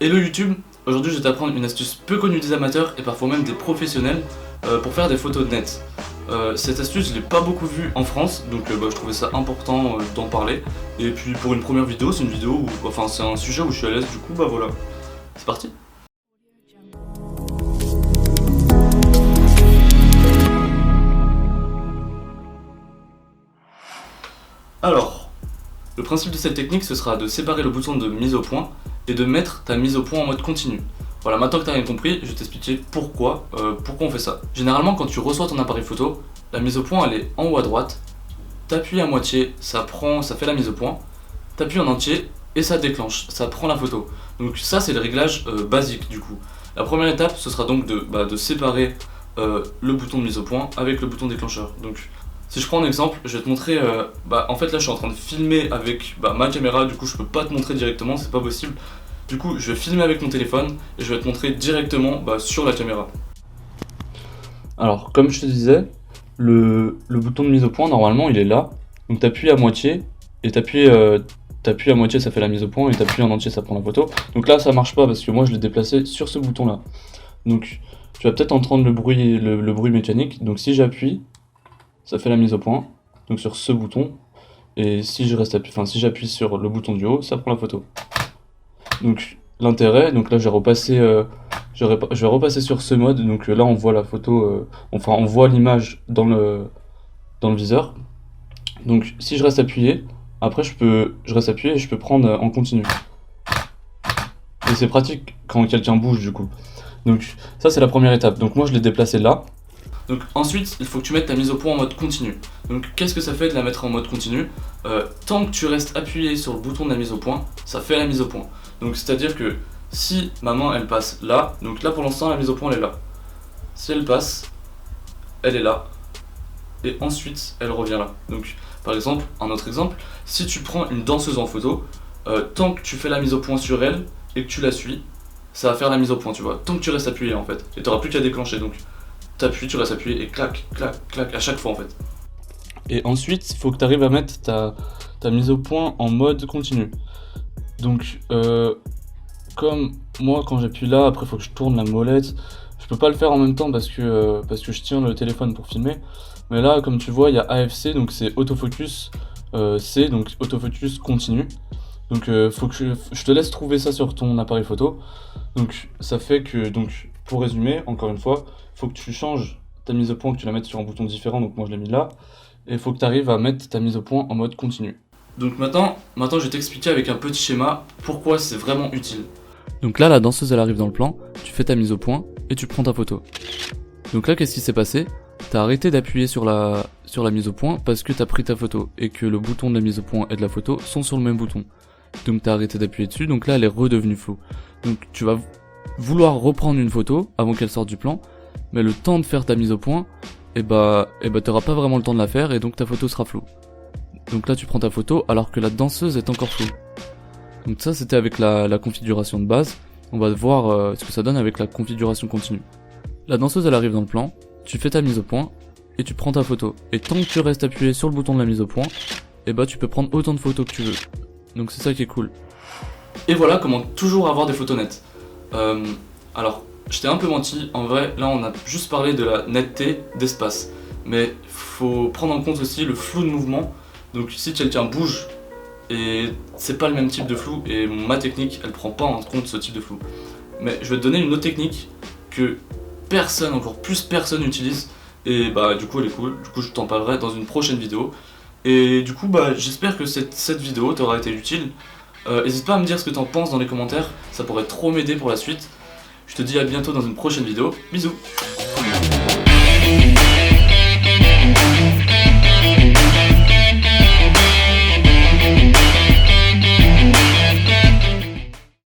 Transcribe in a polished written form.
Hello YouTube, aujourd'hui je vais t'apprendre une astuce peu connue des amateurs et parfois même des professionnels pour faire des photos nettes. Cette astuce je l'ai pas beaucoup vue en France, donc je trouvais ça important d'en parler. Et puis pour une première vidéo, c'est une vidéo où, enfin c'est un sujet où je suis à l'aise, du coup voilà. C'est parti. Alors, le principe de cette technique ce sera de séparer le bouton de mise au point et de mettre ta mise au point en mode continu. Voilà, maintenant que tu as rien compris, je vais t'expliquer pourquoi on fait ça. Généralement, quand tu reçois ton appareil photo, la mise au point elle est en haut à droite, t'appuies à moitié, ça fait la mise au point, t'appuies en entier et ça déclenche, ça prend la photo. Donc ça c'est le réglage basique du coup. La première étape ce sera donc de séparer le bouton de mise au point avec le bouton déclencheur. Donc si je prends un exemple, je vais te montrer, en fait là je suis en train de filmer avec ma caméra, du coup je peux pas te montrer directement, c'est pas possible. Du coup je vais filmer avec mon téléphone et je vais te montrer directement sur la caméra. Alors comme je te disais, le bouton de mise au point normalement il est là, donc t'appuies à moitié et t'appuies à moitié ça fait la mise au point et t'appuies en entier ça prend la photo. Donc là ça marche pas parce que moi je l'ai déplacé sur ce bouton là. Donc tu vas peut-être entendre le bruit mécanique, donc si j'appuie, ça fait la mise au point, donc sur ce bouton, et si j'appuie sur le bouton du haut, ça prend la photo. Donc l'intérêt, donc là je vais repasser sur ce mode, donc là on voit la photo, on voit l'image dans le viseur. Donc si je reste appuyé, après je reste appuyé et je peux prendre en continu. Et c'est pratique quand quelqu'un bouge du coup. Donc ça c'est la première étape, donc moi je l'ai déplacé là. Donc ensuite, il faut que tu mettes ta mise au point en mode continu. Donc qu'est-ce que ça fait de la mettre en mode continu? Tant que tu restes appuyé sur le bouton de la mise au point, ça fait la mise au point. Donc c'est à dire que si ma main elle passe là, donc là pour l'instant la mise au point elle est là. Si elle passe, elle est là. Et ensuite elle revient là. Donc par exemple, un autre exemple, si tu prends une danseuse en photo, tant que tu fais la mise au point sur elle et que tu la suis, ça va faire la mise au point, tu vois. Tant que tu restes appuyé en fait. Et tu n'auras plus qu'à déclencher donc. T'appuies, tu restes appuyé et clac, clac, clac à chaque fois en fait. Et ensuite, il faut que tu arrives à mettre ta mise au point en mode continu. Donc, comme moi quand j'appuie là, après il faut que je tourne la molette. Je peux pas le faire en même temps parce que je tiens le téléphone pour filmer. Mais là, comme tu vois, il y a AFC, donc c'est autofocus C, donc autofocus continu. Donc, faut que je te laisse trouver ça sur ton appareil photo. Donc, ça fait que, donc, pour résumer, encore une fois, il faut que tu changes ta mise au point, que tu la mettes sur un bouton différent, donc moi je l'ai mis là, et il faut que tu arrives à mettre ta mise au point en mode continu. Donc maintenant je vais t'expliquer avec un petit schéma pourquoi c'est vraiment utile. Donc là la danseuse elle arrive dans le plan, tu fais ta mise au point et tu prends ta photo. Donc là qu'est-ce qui s'est passé? T'as arrêté d'appuyer sur la mise au point parce que t'as pris ta photo et que le bouton de la mise au point et de la photo sont sur le même bouton. Donc t'as arrêté d'appuyer dessus, donc là elle est redevenue floue. Donc tu vas vouloir reprendre une photo avant qu'elle sorte du plan, mais le temps de faire ta mise au point, t'auras pas vraiment le temps de la faire et donc ta photo sera floue. Donc là tu prends ta photo alors que la danseuse est encore floue. Donc ça c'était avec la configuration de base. On va voir ce que ça donne avec la configuration continue. La danseuse elle arrive dans le plan, tu fais ta mise au point et tu prends ta photo. Et tant que tu restes appuyé sur le bouton de la mise au point, tu peux prendre autant de photos que tu veux. Donc c'est ça qui est cool. Et voilà comment toujours avoir des photos nettes. Alors, je t'ai un peu menti, en vrai, là on a juste parlé de la netteté d'espace. Mais faut prendre en compte aussi le flou de mouvement. Donc si quelqu'un bouge, et c'est pas le même type de flou, et ma technique, elle prend pas en compte ce type de flou. Mais je vais te donner une autre technique que personne, encore plus personne utilise. Et du coup elle est cool, du coup je t'en parlerai dans une prochaine vidéo. Et du coup j'espère que cette vidéo t'aura été utile. N'hésite pas à me dire ce que t'en penses dans les commentaires, ça pourrait trop m'aider pour la suite. Je te dis à bientôt dans une prochaine vidéo, bisous.